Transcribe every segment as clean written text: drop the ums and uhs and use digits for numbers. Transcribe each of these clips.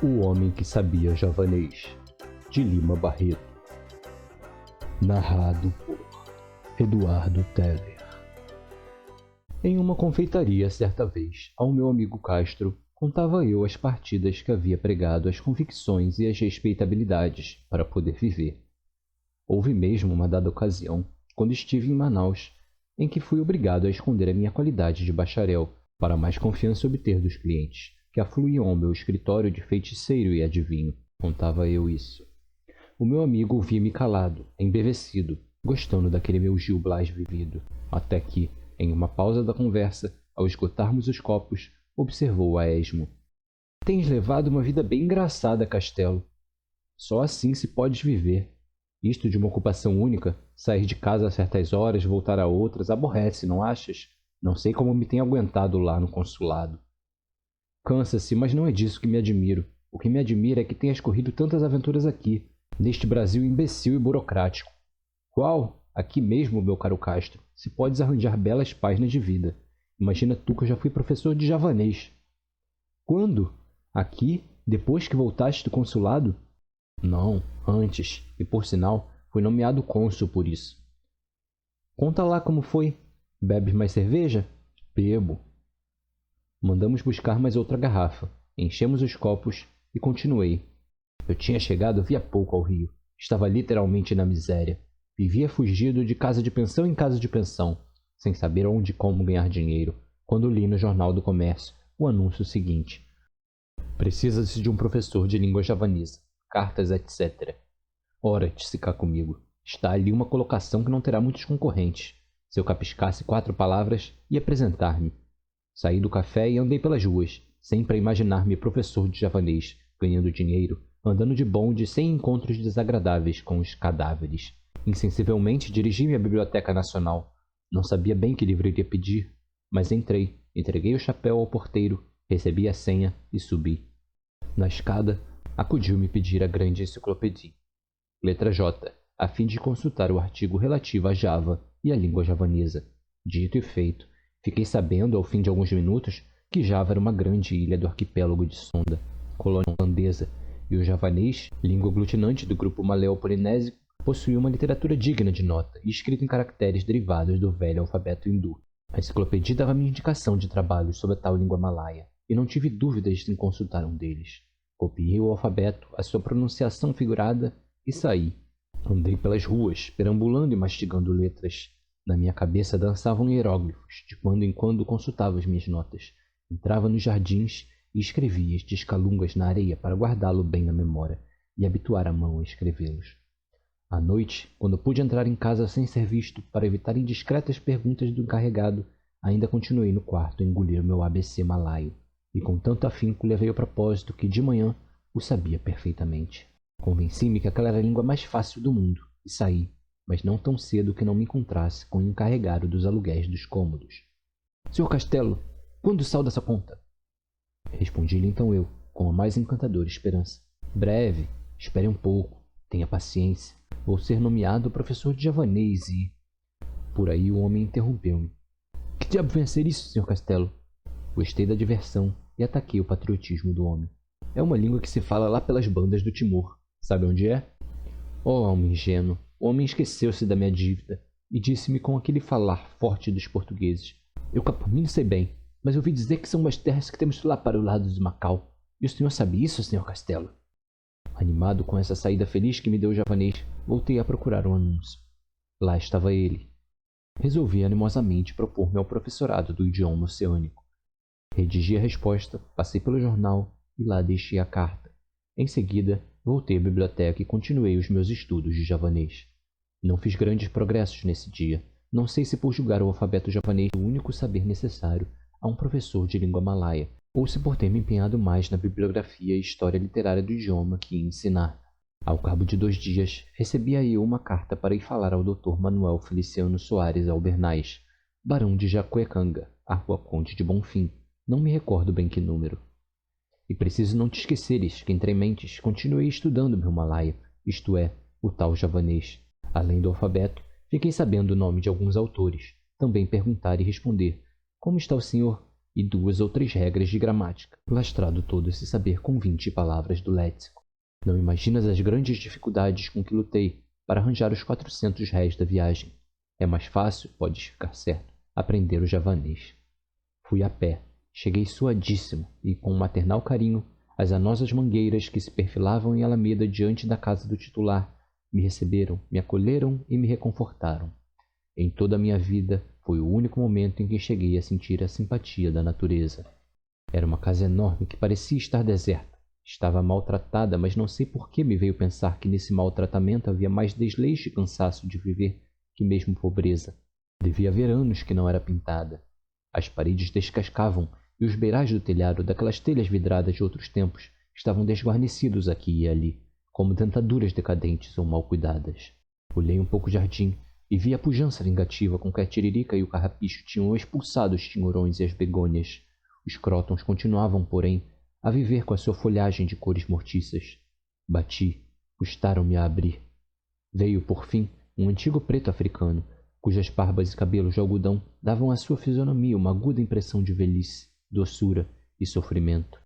O Homem que Sabia Javanês, de Lima Barreto. Narrado por Eduardo Teller. Em uma confeitaria, certa vez, ao meu amigo Castro, contava eu as partidas que havia pregado, as convicções e as respeitabilidades para poder viver. Houve mesmo uma dada ocasião, quando estive em Manaus, em que fui obrigado a esconder a minha qualidade de bacharel para mais confiança obter dos clientes, que afluíam ao meu escritório de feiticeiro e adivinho. Contava eu isso. O meu amigo ouvia-me calado, embevecido, gostando daquele meu Gil Blas vivido, até que, em uma pausa da conversa, ao esgotarmos os copos, observou a esmo. Tens levado uma vida bem engraçada, Castelo. Só assim se podes viver. Isto de uma ocupação única, sair de casa a certas horas, voltar a outras, aborrece, não achas? Não sei como me tem aguentado lá no consulado. Cansa-se, mas não é disso que me admiro. O que me admira é que tenhas corrido tantas aventuras aqui, neste Brasil imbecil e burocrático. Qual? Aqui mesmo, meu caro Castro, se podes arranjar belas páginas de vida. Imagina tu que eu já fui professor de javanês. Quando? Aqui? Depois que voltaste do consulado? Não, antes, e por sinal, fui nomeado cônsul por isso. Conta lá como foi. Bebes mais cerveja? Bebo. Mandamos buscar mais outra garrafa, enchemos os copos e continuei. Eu tinha chegado havia pouco ao Rio. Estava literalmente na miséria. Vivia fugido de casa de pensão em casa de pensão, sem saber onde e como ganhar dinheiro, quando li no Jornal do Comércio o anúncio seguinte. Precisa-se de um professor de língua javanesa, cartas, etc. Ora, disse cá comigo, está ali uma colocação que não terá muitos concorrentes. Se eu capiscasse 4 palavras, ia apresentar-me. Saí do café e andei pelas ruas, sempre a imaginar-me professor de javanês, ganhando dinheiro, andando de bonde sem encontros desagradáveis com os cadáveres. Insensivelmente dirigi-me à Biblioteca Nacional. Não sabia bem que livro iria pedir, mas entrei, entreguei o chapéu ao porteiro, recebi a senha e subi. Na escada, acudiu-me pedir a grande enciclopédia. Letra J, a fim de consultar o artigo relativo a Java e à língua javanesa. Dito e feito, fiquei sabendo, ao fim de alguns minutos, que Java era uma grande ilha do arquipélago de Sonda, colônia holandesa, e o javanês, língua aglutinante do grupo maleo-polinésico, possuía uma literatura digna de nota e escrita em caracteres derivados do velho alfabeto hindu. A enciclopédia dava-me indicação de trabalhos sobre a tal língua malaia, e não tive dúvidas em consultar um deles. Copiei o alfabeto, a sua pronunciação figurada, e saí. Andei pelas ruas, perambulando e mastigando letras. Na minha cabeça dançavam hieróglifos, de quando em quando consultava as minhas notas. Entrava nos jardins e escrevia estes calungas na areia para guardá-lo bem na memória e habituar a mão a escrevê-los. À noite, quando pude entrar em casa sem ser visto, para evitar indiscretas perguntas do encarregado, ainda continuei no quarto a engolir o meu ABC malaio, e com tanto afinco levei ao propósito que, de manhã, o sabia perfeitamente. Convenci-me que aquela era a língua mais fácil do mundo, e saí, mas não tão cedo que não me encontrasse com o encarregado dos aluguéis dos cômodos. Senhor Castelo, quando salda essa conta? Respondi-lhe então eu, com a mais encantadora esperança. Breve, espere um pouco, tenha paciência. Vou ser nomeado professor de javanês e... Por aí o homem interrompeu-me. Que diabo vem a ser isso, Sr. Castelo? Gostei da diversão e ataquei o patriotismo do homem. É uma língua que se fala lá pelas bandas do Timor. Sabe onde é? Oh, alma ingênuo, o homem esqueceu-se da minha dívida e disse-me com aquele falar forte dos portugueses. Eu cá por mim não sei bem, mas ouvi dizer que são umas terras que temos lá para o lado de Macau. E o senhor sabe isso, Sr. Castelo? Animado com essa saída feliz que me deu o javanês, voltei a procurar o anúncio. Lá estava ele. Resolvi animosamente propor-me ao professorado do idioma oceânico. Redigi a resposta, passei pelo jornal e lá deixei a carta. Em seguida, voltei à biblioteca e continuei os meus estudos de javanês. Não fiz grandes progressos nesse dia. Não sei se por julgar o alfabeto javanês o único saber necessário a um professor de língua malaia, ou se por ter me empenhado mais na bibliografia e história literária do idioma que ia ensinar. Ao cabo de 2 dias, recebia eu uma carta para ir falar ao Dr. Manuel Feliciano Soares Albernaz, barão de Jacuecanga, à Rua Conde de Bonfim, não me recordo bem que número. E preciso não te esqueceres que, entre mentes, continuei estudando meu malaia, isto é, o tal javanês. Além do alfabeto, fiquei sabendo o nome de alguns autores, também perguntar e responder. Como está o senhor? e 2 ou 3 regras de gramática, lastrado todo esse saber com 20 palavras do léxico. Não imaginas as grandes dificuldades com que lutei para arranjar os 400 réis da viagem. É mais fácil, podes ficar certo, aprender o javanês. Fui a pé, cheguei suadíssimo e, com um maternal carinho, as anosas mangueiras que se perfilavam em alameda diante da casa do titular me receberam, me acolheram e me reconfortaram. Em toda a minha vida, foi o único momento em que cheguei a sentir a simpatia da natureza. Era uma casa enorme que parecia estar deserta. Estava maltratada, mas não sei por que me veio pensar que nesse maltratamento havia mais desleixo e cansaço de viver que mesmo pobreza. Devia haver anos que não era pintada. As paredes descascavam e os beirais do telhado, daquelas telhas vidradas de outros tempos, estavam desguarnecidos aqui e ali, como dentaduras decadentes ou mal cuidadas. Olhei um pouco o jardim e vi a pujança vingativa com que a tiririca e o carrapicho tinham expulsado os tinhorões e as begônias. Os crótons continuavam, porém, a viver com a sua folhagem de cores mortiças. Bati, custaram-me a abrir. Veio, por fim, um antigo preto africano, cujas barbas e cabelos de algodão davam à sua fisionomia uma aguda impressão de velhice, doçura e sofrimento.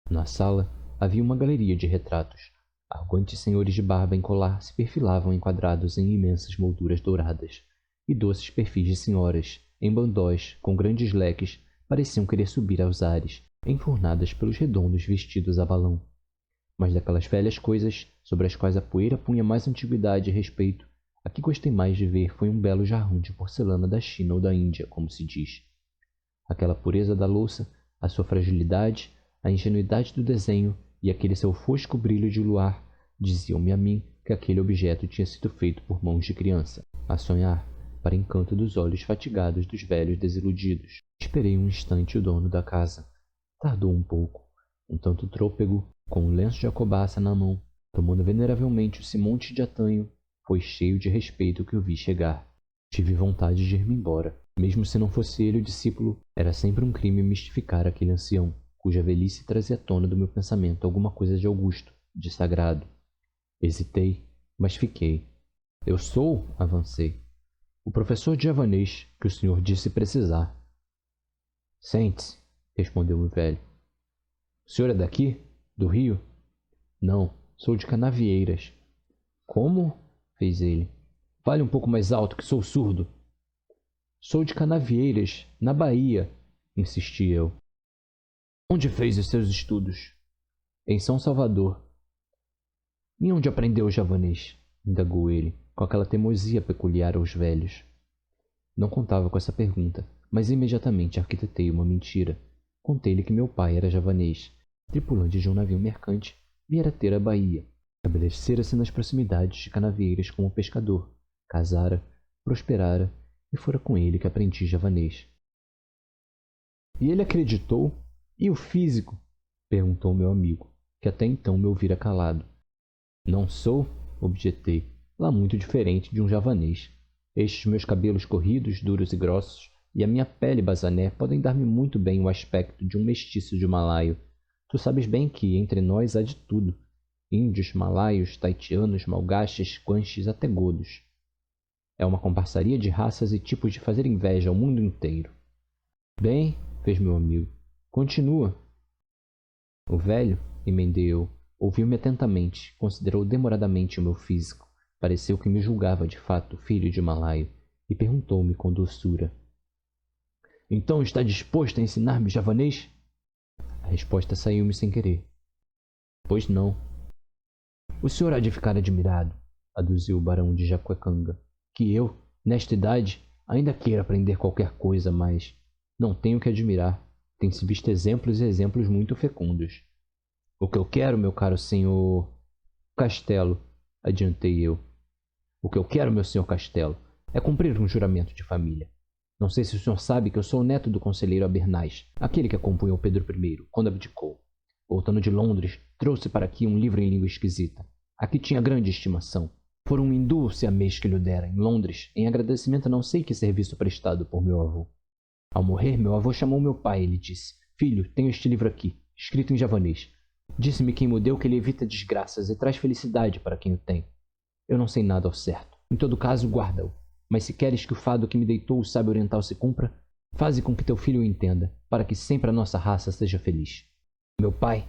Na sala havia uma galeria de retratos. Arrogantes senhores de barba em colar se perfilavam enquadrados em imensas molduras douradas, e doces perfis de senhoras, em bandós, com grandes leques, pareciam querer subir aos ares, enfurnadas pelos redondos vestidos a balão. Mas daquelas velhas coisas, sobre as quais a poeira punha mais antiguidade e respeito, a que gostei mais de ver foi um belo jarrão de porcelana da China ou da Índia, como se diz. Aquela pureza da louça, a sua fragilidade, a ingenuidade do desenho e aquele seu fosco brilho de luar diziam-me a mim que aquele objeto tinha sido feito por mãos de criança, a sonhar, para encanto dos olhos fatigados dos velhos desiludidos. Esperei um instante o dono da casa. Tardou um pouco, um tanto trôpego, com um lenço de alcobaça na mão, tomando veneravelmente o cimonte de atanho. Foi cheio de respeito que o vi chegar. Tive vontade de ir-me embora. Mesmo se não fosse ele o discípulo, era sempre um crime mistificar aquele ancião, cuja velhice trazia à tona do meu pensamento alguma coisa de augusto, de sagrado. Hesitei, mas fiquei. Eu sou, avancei, o professor de javanês que o senhor disse precisar. Sente-se, respondeu o velho. O senhor é daqui? Do Rio? Não, sou de Canavieiras. Como? Fez ele. Fale um pouco mais alto, que sou surdo. Sou de Canavieiras, na Bahia, insisti eu. Onde fez os seus estudos? Em São Salvador. E onde aprendeu o javanês? Indagou ele, com aquela teimosia peculiar aos velhos. Não contava com essa pergunta, mas imediatamente arquitetei uma mentira. Contei-lhe que meu pai era javanês, tripulante de um navio mercante, viera ter a Bahia. Estabelecera-se nas proximidades de Canavieiras como pescador, casara, prosperara, e fora com ele que aprendi javanês. E ele acreditou? E o físico? Perguntou meu amigo, que até então me ouvira calado. Não sou, objetei, lá muito diferente de um javanês. Estes meus cabelos corridos, duros e grossos, e a minha pele basané podem dar-me muito bem o aspecto de um mestiço de malaio. Tu sabes bem que entre nós há de tudo. Índios, malaios, taitianos, malgaches, quanches, até godos. É uma comparsaria de raças e tipos de fazer inveja ao mundo inteiro. Bem, fez meu amigo, continua. O velho, emendei eu, ouviu-me atentamente, considerou demoradamente o meu físico, pareceu que me julgava de fato filho de malaio, e perguntou-me com doçura. Então está disposto a ensinar-me javanês? A resposta saiu-me sem querer. Pois não. O senhor há de ficar admirado, aduziu o barão de Jacuecanga, que eu, nesta idade, ainda queira aprender qualquer coisa, mas não tenho que admirar. Tem-se visto exemplos e exemplos muito fecundos. O que eu quero, meu caro senhor... Castelo, adiantei eu. O que eu quero, meu senhor Castelo, é cumprir um juramento de família. Não sei se o senhor sabe que eu sou o neto do conselheiro Abernais, aquele que acompanhou Pedro I, quando abdicou. Voltando de Londres, trouxe para aqui um livro em língua esquisita. Aqui tinha grande estimação. Por um hindu siamês que lhe dera em Londres, em agradecimento a não sei que serviço prestado por meu avô. Ao morrer, meu avô chamou meu pai e lhe disse: Filho, tenho este livro aqui, escrito em javanês. Disse-me quem o deu que ele evita desgraças e traz felicidade para quem o tem. Eu não sei nada ao certo. Em todo caso, guarda-o. Mas se queres que o fado que me deitou o sábio oriental se cumpra, Faze com que teu filho o entenda, para que sempre a nossa raça seja feliz. Meu pai,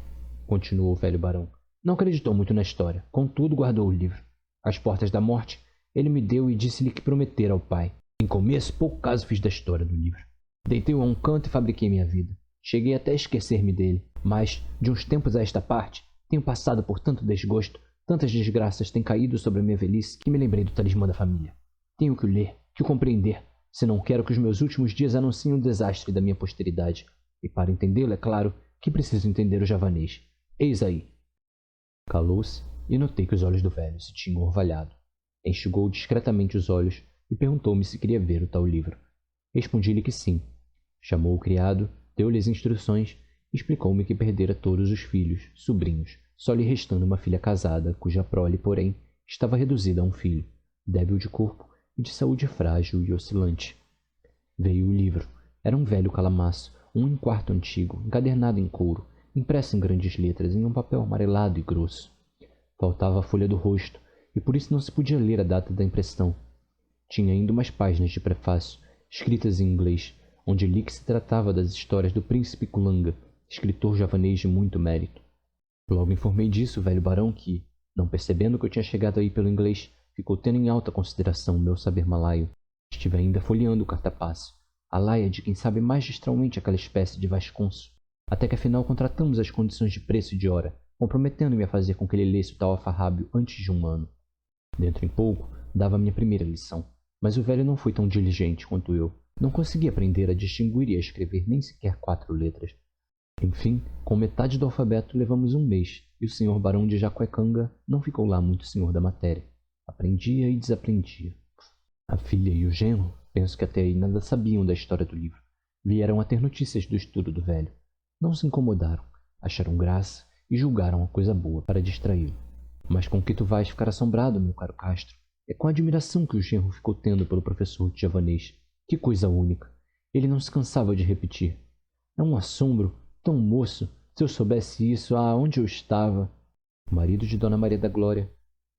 continuou o velho barão, não acreditou muito na história, contudo guardou o livro. Às portas da morte, ele me deu e disse-lhe que prometera ao pai. Em começo, pouco caso fiz da história do livro. Deitei-o a um canto e fabriquei minha vida. Cheguei até a esquecer-me dele, mas, de uns tempos a esta parte, tenho passado por tanto desgosto, tantas desgraças têm caído sobre a minha velhice, que me lembrei do talismã da família. Tenho que o ler, que o compreender, se não quero que os meus últimos dias anunciem o desastre da minha posteridade. E para entendê-lo, é claro, que preciso entender o javanês. Eis aí. Calou-se e notei que os olhos do velho se tinham orvalhado. Enxugou discretamente os olhos e perguntou-me se queria ver o tal livro. Respondi-lhe que sim. Chamou o criado, deu-lhe as instruções e explicou-me que perdera todos os filhos, sobrinhos, só lhe restando uma filha casada, cuja prole, porém, estava reduzida a um filho, débil de corpo e de saúde frágil e oscilante. Veio o livro. Era um velho calamaço, um enquarto antigo, encadernado em couro, impresso em grandes letras em um papel amarelado e grosso. Faltava a folha do rosto, e por isso não se podia ler a data da impressão. Tinha ainda umas páginas de prefácio, escritas em inglês, onde li que se tratava das histórias do príncipe Kulanga, escritor javanês de muito mérito. Logo informei disso o velho barão que, não percebendo que eu tinha chegado aí pelo inglês, ficou tendo em alta consideração o meu saber malaio. Estive ainda folheando o cartapacio, a laia de quem sabe magistralmente aquela espécie de vasconço, até que afinal contratamos as condições de preço e de hora, comprometendo-me a fazer com que ele lesse o tal alfarrábio antes de um ano. Dentro em pouco, dava a minha primeira lição, mas o velho não foi tão diligente quanto eu. Não conseguia aprender a distinguir e a escrever nem sequer 4 letras. Enfim, com metade do alfabeto levamos um mês, e o senhor barão de Jacuecanga não ficou lá muito senhor da matéria. Aprendia e desaprendia. A filha e o genro, penso que até aí nada sabiam da história do livro. Vieram a ter notícias do estudo do velho. Não se incomodaram, acharam graça e julgaram a coisa boa para distraí-lo. Mas com que tu vais ficar assombrado, meu caro Castro? É com a admiração que o genro ficou tendo pelo professor de javanês. Que coisa única! Ele não se cansava de repetir. É um assombro, tão moço. Se eu soubesse isso, onde eu estava? O marido de Dona Maria da Glória,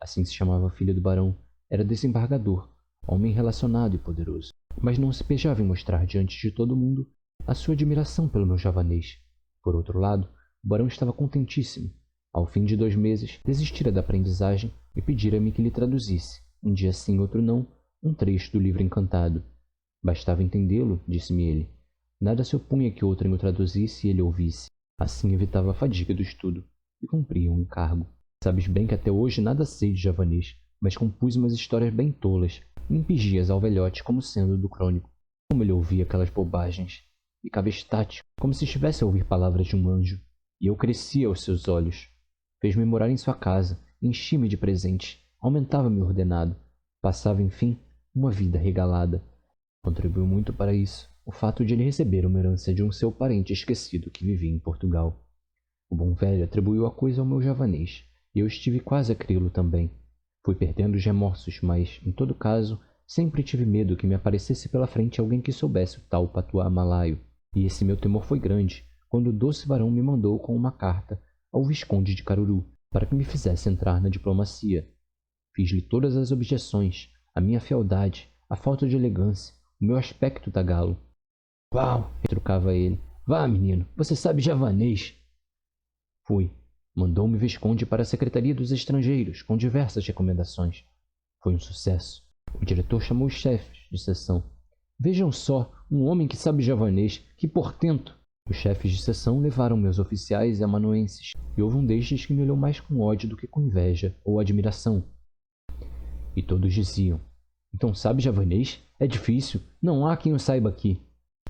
assim se chamava a filha do barão, era desembargador, homem relacionado e poderoso, mas não se pejava em mostrar diante de todo mundo a sua admiração pelo meu javanês. Por outro lado, o barão estava contentíssimo. Ao fim de 2 meses, desistira da aprendizagem e pedira-me que lhe traduzisse, um dia sim, outro não, um trecho do livro encantado. Bastava entendê-lo, disse-me ele. Nada se opunha que outrem o traduzisse e ele ouvisse. Assim evitava a fadiga do estudo e cumpria um encargo. Sabes bem que até hoje nada sei de javanês, mas compus umas histórias bem tolas, impingias ao velhote como sendo do crônico. Como ele ouvia aquelas bobagens. Ficava estático, como se estivesse a ouvir palavras de um anjo, e eu crescia aos seus olhos. Fez-me morar em sua casa, enchi-me de presentes, aumentava-me o ordenado, passava, enfim, uma vida regalada. Contribuiu muito para isso o fato de ele receber uma herança de um seu parente esquecido que vivia em Portugal. O bom velho atribuiu a coisa ao meu javanês, e eu estive quase a crê-lo também. Fui perdendo os remorsos, mas, em todo caso, sempre tive medo que me aparecesse pela frente alguém que soubesse o tal patuá malaio, e esse meu temor foi grande quando o doce barão me mandou com uma carta ao Visconde de Caruru para que me fizesse entrar na diplomacia. Fiz-lhe todas as objeções, a minha fealdade, a falta de elegância, o meu aspecto tagalo. Uau! Retrucava ele. Vá, menino, você sabe javanês. Fui. Mandou-me Visconde para a Secretaria dos Estrangeiros, com diversas recomendações. Foi um sucesso. O diretor chamou os chefes de seção. Vejam só, um homem que sabe javanês, que portento! Os chefes de seção levaram meus oficiais e amanuenses, e houve um destes que me olhou mais com ódio do que com inveja ou admiração. E todos diziam, então sabe javanês? É difícil, não há quem o saiba aqui.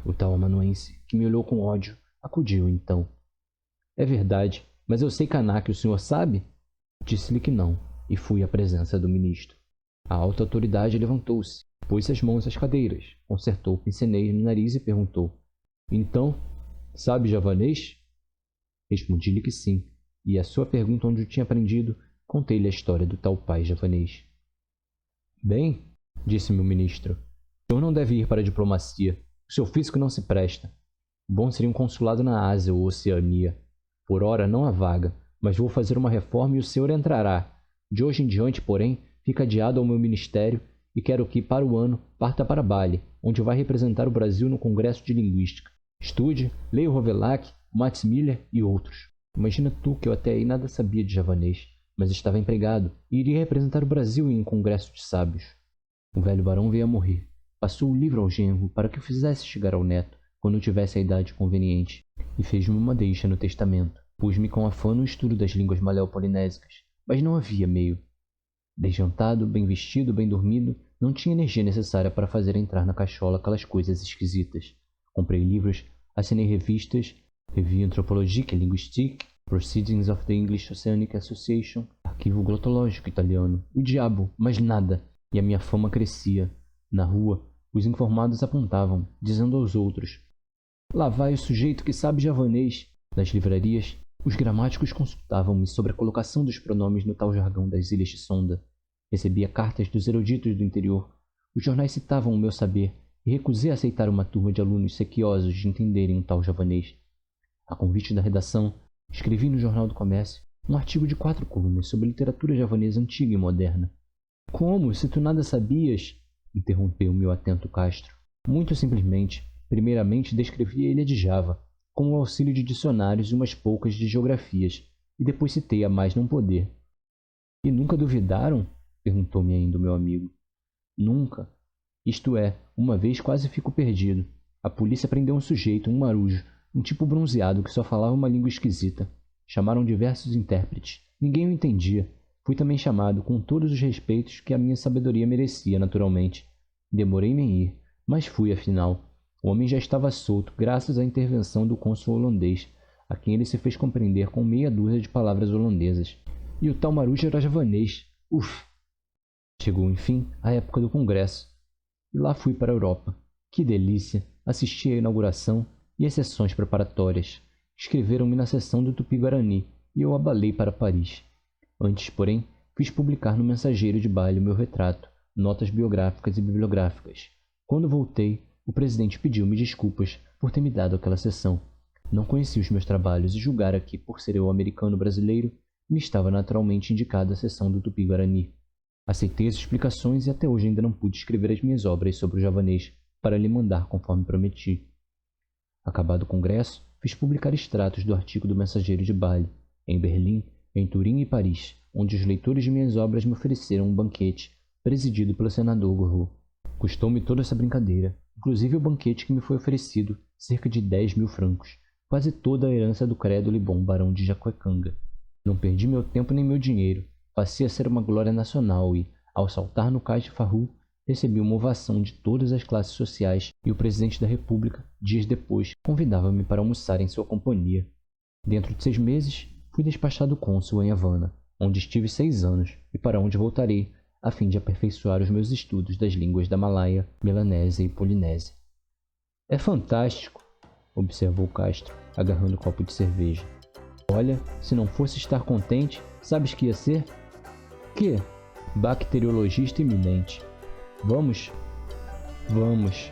O tal amanuense, que me olhou com ódio, acudiu então. É verdade, mas eu sei caná que o senhor sabe? Disse-lhe que não, e fui à presença do ministro. A alta autoridade levantou-se, pôs as mãos às cadeiras, consertou o pincenez no nariz e perguntou, então, sabe javanês? Respondi-lhe que sim, e à sua pergunta onde eu tinha aprendido, contei-lhe a história do tal pai javanês. Bem, disse-me o ministro, o senhor não deve ir para a diplomacia. O seu físico não se presta. Bom seria um consulado na Ásia ou Oceania. Por ora não há vaga, mas vou fazer uma reforma e o senhor entrará. De hoje em diante, porém, fica adiado ao meu ministério e quero que, para o ano, parta para Bali, onde vai representar o Brasil no Congresso de Linguística. Estude, leia o Rovelack, Max Miller e outros. Imagina tu que eu até aí nada sabia de javanês, mas estava empregado e iria representar o Brasil em um congresso de sábios. O velho barão veio a morrer. Passou o livro ao genro para que o fizesse chegar ao neto, quando tivesse a idade conveniente, e fez-me uma deixa no testamento. Pus-me com afã no estudo das línguas maleopolinésicas, mas não havia meio. Desjantado, bem vestido, bem dormido, não tinha energia necessária para fazer entrar na cachola aquelas coisas esquisitas. Comprei livros, assinei revistas, Revue Anthropologique et Linguistique, Proceedings of the English Oceanic Association, Arquivo Glotológico Italiano, o diabo, mas nada, e a minha fama crescia. Na rua, os informados apontavam, dizendo aos outros: lá vai o sujeito que sabe javanês. Nas livrarias, os gramáticos consultavam-me sobre a colocação dos pronomes no tal jargão das ilhas de Sonda. Recebia cartas dos eruditos do interior. Os jornais citavam o meu saber e recusei aceitar uma turma de alunos sequiosos de entenderem um tal javanês. A convite da redação, escrevi no Jornal do Comércio um artigo de 4 colunas sobre literatura javanesa antiga e moderna. Como, se tu nada sabias? Interrompeu-me o atento Castro. Muito simplesmente, primeiramente descrevi a ilha de Java, com o auxílio de dicionários e umas poucas de geografias, e depois citei a mais não poder. E nunca duvidaram? Perguntou-me ainda o meu amigo. Nunca. Isto é, uma vez quase fico perdido. A polícia prendeu um sujeito, um marujo, um tipo bronzeado que só falava uma língua esquisita. Chamaram diversos intérpretes. Ninguém o entendia. Fui também chamado, com todos os respeitos que a minha sabedoria merecia, naturalmente. Demorei-me em ir, mas fui, afinal. O homem já estava solto, graças à intervenção do cônsul holandês, a quem ele se fez compreender com meia dúzia de palavras holandesas. E o tal marujo era javanês. Uf! Chegou, enfim, a época do congresso. E lá fui para a Europa. Que delícia! Assisti à inauguração e às sessões preparatórias. Escreveram-me na seção do Tupi-Guarani e eu abalei para Paris. Antes, porém, fiz publicar no Mensageiro de Bali o meu retrato, notas biográficas e bibliográficas. Quando voltei, o presidente pediu-me desculpas por ter me dado aquela sessão. Não conhecia os meus trabalhos e julgara que, por ser eu americano brasileiro, me estava naturalmente indicado a seção do Tupi-Guarani. Aceitei as explicações e até hoje ainda não pude escrever as minhas obras sobre o javanês para lhe mandar conforme prometi. Acabado o congresso, fiz publicar extratos do artigo do Mensageiro de Bali, em Berlim, em Turim e Paris, onde os leitores de minhas obras me ofereceram um banquete, presidido pelo senador Gouraud. Custou-me toda essa brincadeira, inclusive o banquete que me foi oferecido, cerca de 10.000 francos, quase toda a herança do crédulo e bom barão de Jacuecanga. Não perdi meu tempo nem meu dinheiro, passei a ser uma glória nacional e, ao saltar no cais de Farru, recebi uma ovação de todas as classes sociais e o presidente da República, dias depois, convidava-me para almoçar em sua companhia. Dentro de 6 meses, fui despachado cônsul em Havana, onde estive 6 anos e para onde voltarei, a fim de aperfeiçoar os meus estudos das línguas da Malaia, Melanésia e Polinésia. É fantástico, observou Castro, agarrando o copo de cerveja. Olha, se não fosse estar contente, sabes que ia ser? Que? Bacteriologista iminente. Vamos? Vamos.